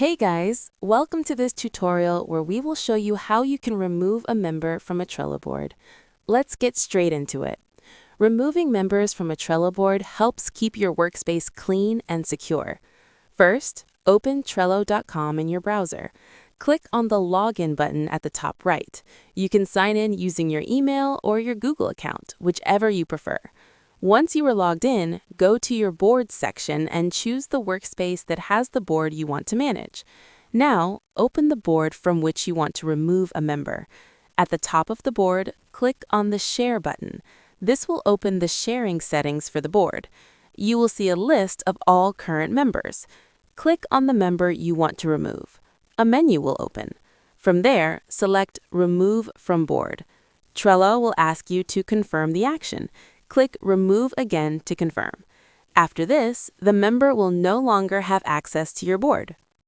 Hey guys, welcome to this tutorial where we will show you how you can remove a member from a Trello board. Let's get straight into it. Removing members from a Trello board helps keep your workspace clean and secure. First, open Trello.com in your browser. Click on the Login button at the top right. You can sign in using your email or your Google account, whichever you prefer. Once you are logged in, go to your Boards section and choose the workspace that has the board you want to manage. Now, open the board from which you want to remove a member. At the top of the board, click on the Share button. This will open the sharing settings for the board. You will see a list of all current members. Click on the member you want to remove. A menu will open. From there, select Remove from Board. Trello will ask you to confirm the action. Click Remove again to confirm. After this, the member will no longer have access to your board.